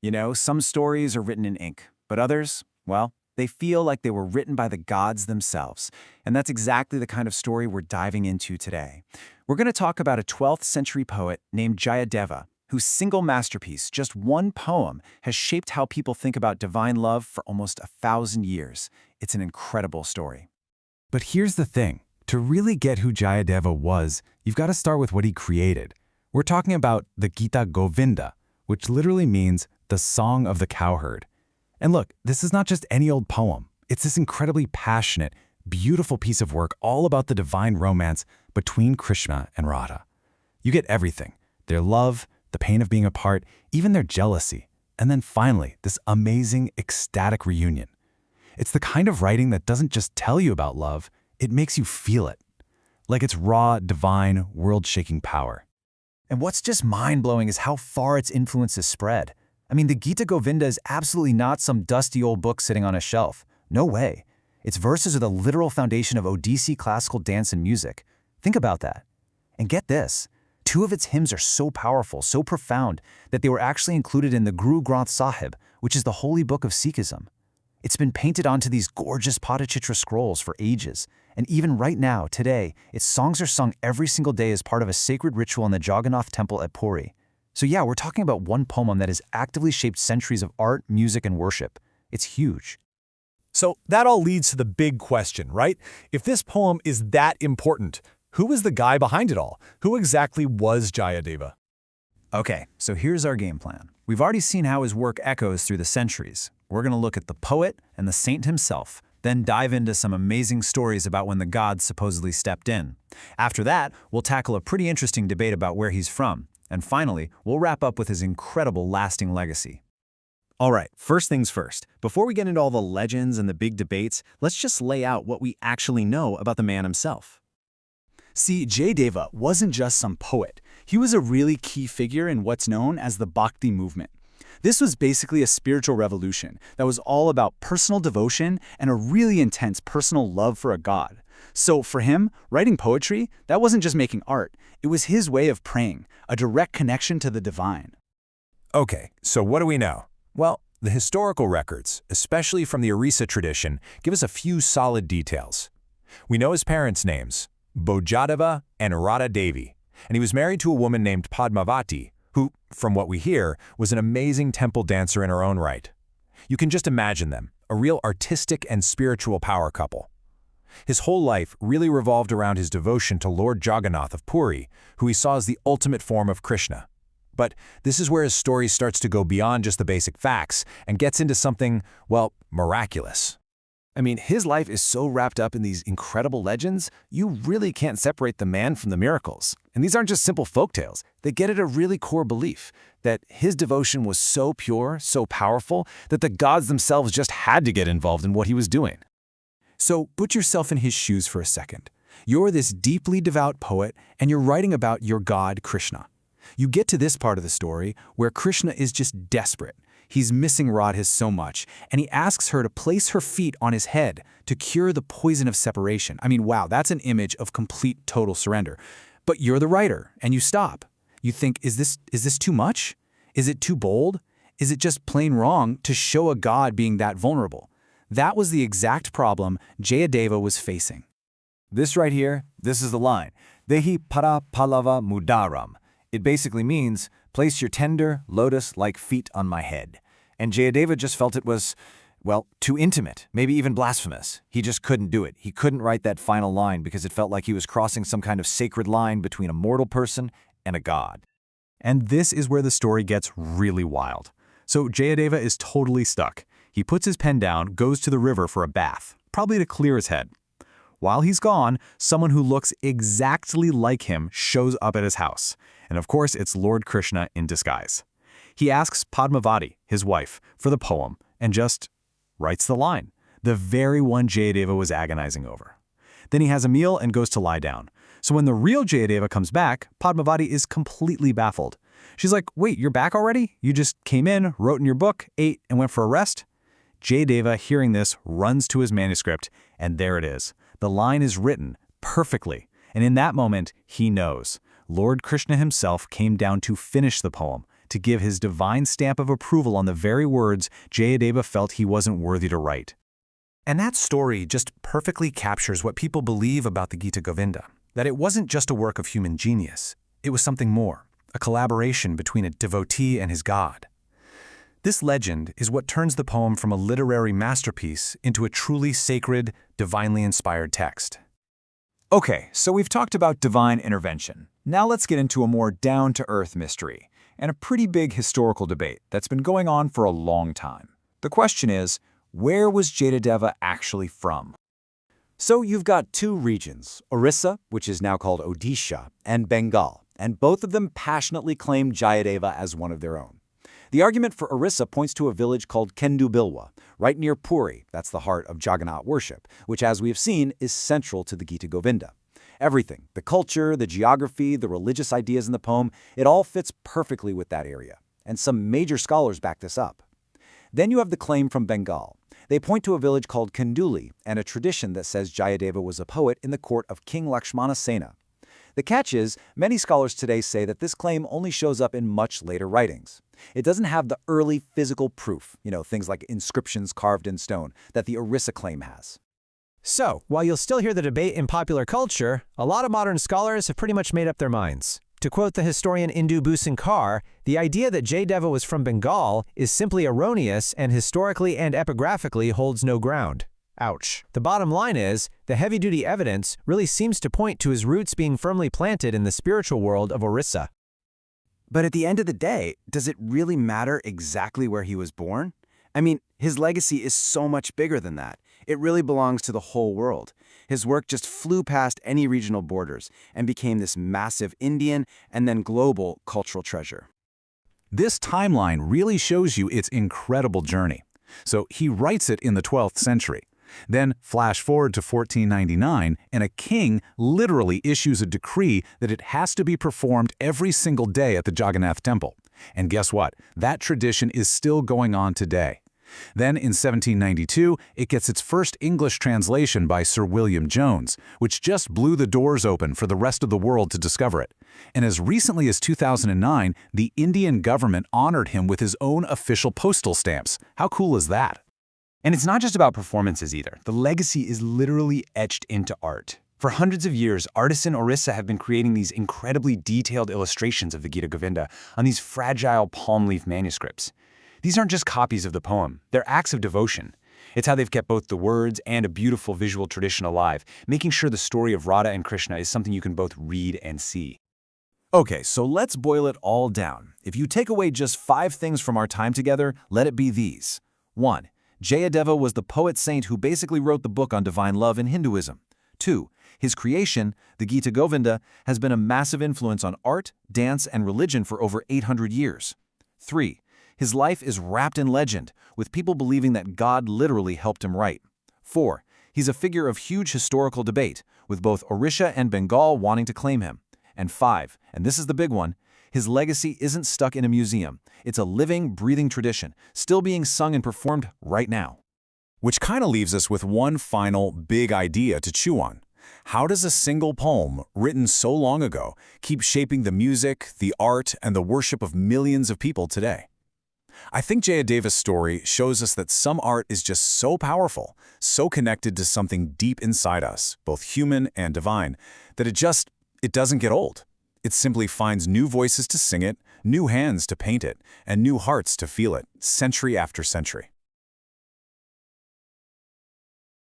You know, some stories are written in ink, but others, well, they feel like they were written by the gods themselves. And that's exactly the kind of story we're diving into today. We're going to talk about a 12th century poet named Jayadeva, whose single masterpiece, just one poem, has shaped how people think about divine love for almost 1,000 years. It's an incredible story. But here's the thing. To really get who Jayadeva was, you've got to start with what he created. We're talking about the Gita Govinda, which literally means the Song of the Cowherd. And look, this is not just any old poem. It's this incredibly passionate, beautiful piece of work all about the divine romance between Krishna and Radha. You get everything: their love, the pain of being apart, even their jealousy, and then finally, this amazing, ecstatic reunion. It's the kind of writing that doesn't just tell you about love, it makes you feel it. Like it's raw, divine, world-shaking power. And what's just mind-blowing is how far its influence has spread. I mean, the Gita Govinda is absolutely not some dusty old book sitting on a shelf. No way. Its verses are the literal foundation of Odissi classical dance and music. Think about that. And get this. 2 of its hymns are so powerful, so profound, that they were actually included in the Guru Granth Sahib, which is the holy book of Sikhism. It's been painted onto these gorgeous Patachitra scrolls for ages, and even right now, today, its songs are sung every single day as part of a sacred ritual in the Jagannath Temple at Puri. So yeah, we're talking about one poem that has actively shaped centuries of art, music, and worship. It's huge. So that all leads to the big question, right? If this poem is that important, who is the guy behind it all? Who exactly was Jayadeva? Okay, so here's our game plan. We've already seen how his work echoes through the centuries. We're going to look at the poet and the saint himself, then dive into some amazing stories about when the gods supposedly stepped in. After that, we'll tackle a pretty interesting debate about where he's from. And finally, we'll wrap up with his incredible lasting legacy. All right, first things first. Before we get into all the legends and the big debates, let's just lay out what we actually know about the man himself. See, Jayadeva wasn't just some poet. He was a really key figure in what's known as the Bhakti movement. This was basically a spiritual revolution that was all about personal devotion and a really intense personal love for a god. So for him, writing poetry, that wasn't just making art. It was his way of praying, a direct connection to the divine. Okay, so what do we know? Well, the historical records, especially from the Odissi tradition, give us a few solid details. We know his parents' names, Jayadeva and Radha Devi, and he was married to a woman named Padmavati, who, from what we hear, was an amazing temple dancer in her own right. You can just imagine them, a real artistic and spiritual power couple. His whole life really revolved around his devotion to Lord Jagannath of Puri, who he saw as the ultimate form of Krishna. But this is where his story starts to go beyond just the basic facts and gets into something, well, miraculous. I mean, his life is so wrapped up in these incredible legends, you really can't separate the man from the miracles. And these aren't just simple folktales. They get at a really core belief that his devotion was so pure, so powerful, that the gods themselves just had to get involved in what he was doing. So put yourself in his shoes for a second. You're this deeply devout poet, and you're writing about your god, Krishna. You get to this part of the story where Krishna is just desperate. He's missing Radha so much, and he asks her to place her feet on his head to cure the poison of separation. I mean, wow, that's an image of complete, total surrender. But you're the writer, and you stop. You think, is this too much? Is it too bold? Is it just plain wrong to show a god being that vulnerable? That was the exact problem Jayadeva was facing. This right here, this is the line. Dehi para palava mudaram. It basically means, place your tender, lotus-like feet on my head. And Jayadeva just felt it was, well, too intimate, maybe even blasphemous. He just couldn't do it. He couldn't write that final line because it felt like he was crossing some kind of sacred line between a mortal person and a god. And this is where the story gets really wild. So Jayadeva is totally stuck. He puts his pen down, goes to the river for a bath, probably to clear his head. While he's gone, someone who looks exactly like him shows up at his house. And of course, it's Lord Krishna in disguise. He asks Padmavati, his wife, for the poem and just writes the line, the very one Jayadeva was agonizing over. Then he has a meal and goes to lie down. So when the real Jayadeva comes back, Padmavati is completely baffled. She's like, wait, you're back already? You just came in, wrote in your book, ate, and went for a rest? Jayadeva, hearing this, runs to his manuscript, and there it is. The line is written perfectly, and in that moment, he knows. Lord Krishna himself came down to finish the poem, to give his divine stamp of approval on the very words Jayadeva felt he wasn't worthy to write. And that story just perfectly captures what people believe about the Gita Govinda, that it wasn't just a work of human genius. It was something more, a collaboration between a devotee and his god. This legend is what turns the poem from a literary masterpiece into a truly sacred, divinely inspired text. Okay, so we've talked about divine intervention. Now let's get into a more down-to-earth mystery, and a pretty big historical debate that's been going on for a long time. The question is, where was Jayadeva actually from? So you've got two regions, Orissa, which is now called Odisha, and Bengal, and both of them passionately claim Jayadeva as one of their own. The argument for Orissa points to a village called Kendubilwa, right near Puri, that's the heart of Jagannath worship, which, as we have seen, is central to the Gita Govinda. Everything, the culture, the geography, the religious ideas in the poem, it all fits perfectly with that area, and some major scholars back this up. Then you have the claim from Bengal. They point to a village called Kenduli and a tradition that says Jayadeva was a poet in the court of King Lakshmana Sena. The catch is, many scholars today say that this claim only shows up in much later writings. It doesn't have the early physical proof, things like inscriptions carved in stone, that the Orissa claim has. So, while you'll still hear the debate in popular culture, a lot of modern scholars have pretty much made up their minds. To quote the historian Indu Bhusankar, the idea that Jayadeva was from Bengal is simply erroneous and historically and epigraphically holds no ground. Ouch. The bottom line is, the heavy-duty evidence really seems to point to his roots being firmly planted in the spiritual world of Orissa. But at the end of the day, does it really matter exactly where he was born? I mean, his legacy is so much bigger than that. It really belongs to the whole world. His work just flew past any regional borders and became this massive Indian and then global cultural treasure. This timeline really shows you its incredible journey. So he writes it in the 12th century. Then flash forward to 1499, and a king literally issues a decree that it has to be performed every single day at the Jagannath Temple. And guess what? That tradition is still going on today. Then in 1792, it gets its first English translation by Sir William Jones, which just blew the doors open for the rest of the world to discover it. And as recently as 2009, the Indian government honored him with his own official postal stamps. How cool is that? And it's not just about performances either. The legacy is literally etched into art. For hundreds of years, artists in Orissa have been creating these incredibly detailed illustrations of the Gita Govinda on these fragile palm leaf manuscripts. These aren't just copies of the poem, they're acts of devotion. It's how they've kept both the words and a beautiful visual tradition alive, making sure the story of Radha and Krishna is something you can both read and see. Okay, so let's boil it all down. If you take away just 5 things from our time together, let it be these. 1. Jayadeva was the poet-saint who basically wrote the book on divine love in Hinduism. 2. His creation, the Gita Govinda, has been a massive influence on art, dance, and religion for over 800 years. 3. His life is wrapped in legend, with people believing that God literally helped him write. 4. He's a figure of huge historical debate, with both Orissa and Bengal wanting to claim him. And 5, and this is the big one, his legacy isn't stuck in a museum. It's a living, breathing tradition, still being sung and performed right now. Which kind of leaves us with one final big idea to chew on. How does a single poem, written so long ago, keep shaping the music, the art, and the worship of millions of people today? I think Jayadeva's story shows us that some art is just so powerful, so connected to something deep inside us, both human and divine, that it doesn't get old. It simply finds new voices to sing it, new hands to paint it, and new hearts to feel it, century after century.